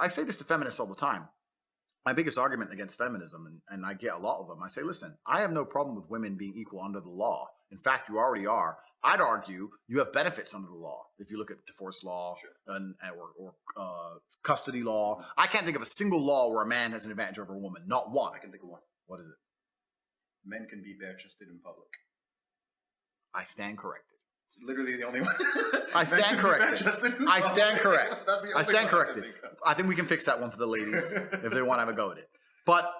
I say this to feminists all the time. My biggest argument against feminism, and I get a lot of them, I say, listen, I have no problem with women being equal under the law. In fact, you already are. I'd argue you have benefits under the law. If you look at divorce law or custody law, I can't think of a single law where a man has an advantage over a woman. Not one. I can think of one. What is it? Men can be bare-chested in public. I stand corrected. It's literally the only one. I stand corrected. I stand correct. That's the only I stand one corrected. I think we can fix that one for the ladies if they want to have a go at it. But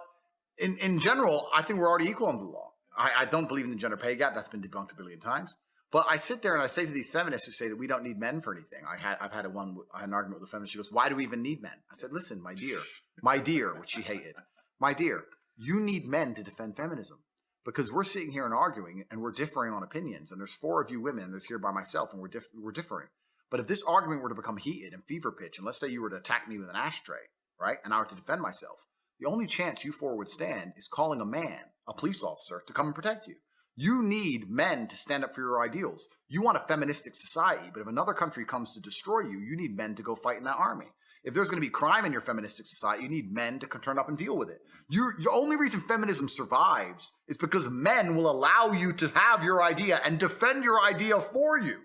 in general, I think we're already equal under the law. I don't believe in the gender pay gap. That's been debunked a billion times. But I sit there and I say to these feminists who say that we don't need men for anything. I had an argument with a feminist. She goes, "Why do we even need men?" I said, "Listen, my dear," which she hated, "my dear, you need men to defend feminism. Because we're sitting here and arguing and we're differing on opinions. And there's 4 of you women, and there's here by myself, and we're differing. But if this argument were to become heated and fever pitch, and let's say you were to attack me with an ashtray, right? And I were to defend myself, the only chance you 4 would stand is calling a man, a police officer, to come and protect you. You need men to stand up for your ideals. You want a feministic society, but if another country comes to destroy you, you need men to go fight in that army. If there's going to be crime in your feministic society, you need men to turn up and deal with it. Your only reason feminism survives is because men will allow you to have your idea and defend your idea for you.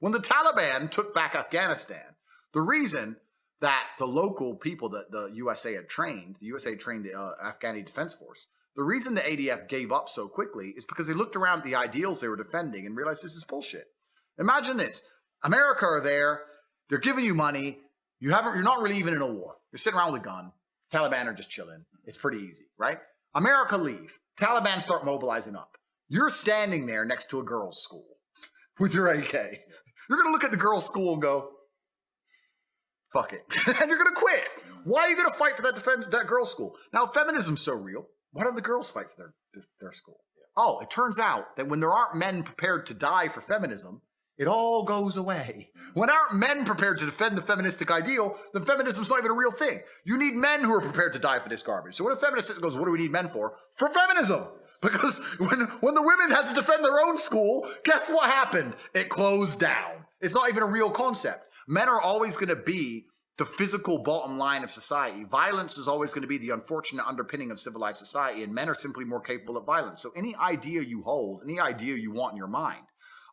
When the Taliban took back Afghanistan, the reason that the local people that the USA had trained, the Afghani Defense Force, the reason the ADF gave up so quickly is because they looked around at the ideals they were defending and realized this is bullshit. Imagine this. America are there. They're giving you money. You're not really even in a war. You're sitting around with a gun. Taliban are just chilling. It's pretty easy, right? America leave. Taliban start mobilizing up. You're standing there next to a girls' school with your AK. You're going to look at the girls' school and go, fuck it. And you're going to quit. Why are you going to fight for that girls' school? Now, feminism's so real. Why don't the girls fight for their school? Oh, it turns out that when there aren't men prepared to die for feminism, it all goes away. When aren't men prepared to defend the feministic ideal, then feminism's not even a real thing. You need men who are prepared to die for this garbage. So when a feminist goes, what do we need men for? For feminism. Because when the women had to defend their own school, guess what happened? It closed down. It's not even a real concept. Men are always going to be the physical bottom line of society. Violence is always going to be the unfortunate underpinning of civilized society, and men are simply more capable of violence. So any idea you hold, any idea you want in your mind,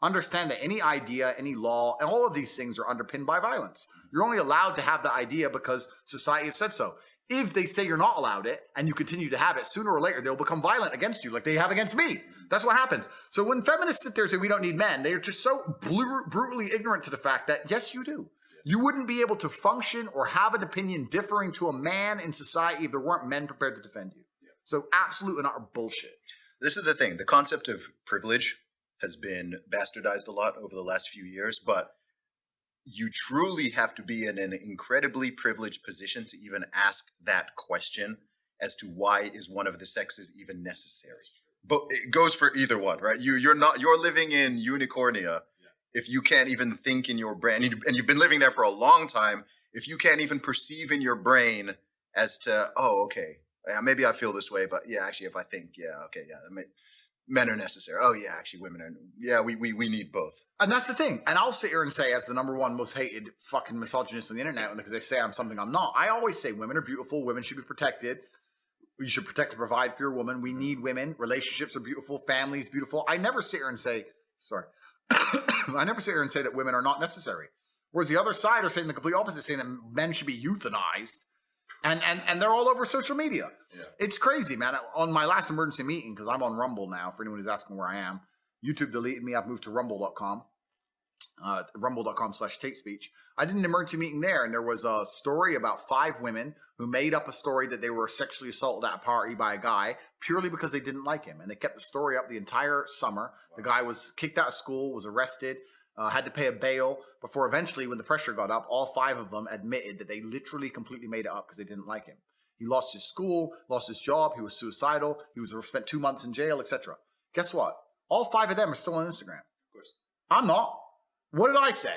understand that any idea, any law, and all of these things are underpinned by violence. You're only allowed to have the idea because society has said so. If they say you're not allowed it and you continue to have it, sooner or later they'll become violent against you like they have against me. That's what happens. So when feminists sit there and say we don't need men, they're just so brutally ignorant to the fact that, yes, you do. You wouldn't be able to function or have an opinion differing to a man in society if there weren't men prepared to defend you. So absolute and utter bullshit. This is the thing. The concept of privilege has been bastardized a lot over the last few years, but you truly have to be in an incredibly privileged position to even ask that question as to why is one of the sexes even necessary. But it goes for either one, right? You're living in unicornia if you can't even think in your brain, and you've been living there for a long time, if you can't even perceive in your brain as to, oh, okay, yeah, maybe I feel this way, but yeah, actually, if I think, yeah, okay, yeah, men are necessary. Oh yeah, actually women are, yeah, we need both. And that's the thing. And I'll sit here and say, as the number one most hated fucking misogynist on the internet, because they say I'm something I'm not, I always say women are beautiful, women should be protected. You should protect and provide for your woman. We need women. Relationships are beautiful. Family is beautiful. I never sit here and say, I never sit here and say that women are not necessary. Whereas the other side are saying the complete opposite, saying that men should be euthanized. And they're all over social media. Yeah. It's crazy, man. On my last emergency meeting, because I'm on Rumble now, for anyone who's asking where I am, YouTube deleted me. I've moved to rumble.com, rumble.com/tatespeech. I did an emergency meeting there, and there was a story about 5 women who made up a story that they were sexually assaulted at a party by a guy purely because they didn't like him. And they kept the story up the entire summer. Wow. The guy was kicked out of school, was arrested, had to pay a bail before eventually, when the pressure got up, all 5 of them admitted that they literally completely made it up because they didn't like him. He lost his school, lost his job, he was suicidal, he was spent 2 months in jail, etc. Guess what? All 5 of them are still on Instagram. Of course. I'm not. What did I say?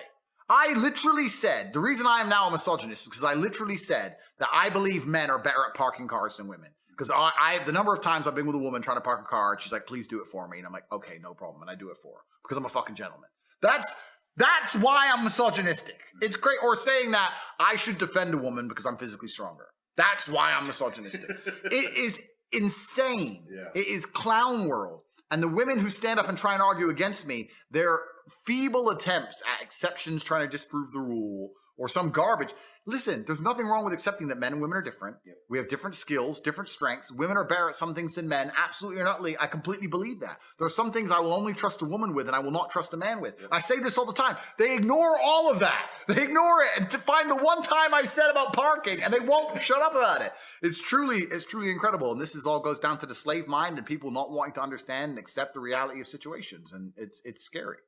I literally said, the reason I am now a misogynist is because I literally said that I believe men are better at parking cars than women. Because the number of times I've been with a woman trying to park a car, and she's like, please do it for me. And I'm like, okay, no problem. And I do it for her because I'm a fucking gentleman. That's That's why I'm misogynistic. It's great. Or saying that I should defend a woman because I'm physically stronger. That's why I'm misogynistic. It is insane. Yeah. It is clown world. And the women who stand up and try and argue against me, they're feeble attempts at exceptions trying to disprove the rule or some garbage. Listen, there's nothing wrong with accepting that men and women are different. Yep. We have different skills, different strengths. Women are better at some things than men. Absolutely or not. I completely believe that. There are some things I will only trust a woman with and I will not trust a man with. Yep. I say this all the time. They ignore all of that. They ignore it and to find the one time I said about parking and they won't shut up about it. It's truly incredible. And this all goes down to the slave mind and people not wanting to understand and accept the reality of situations. And it's scary.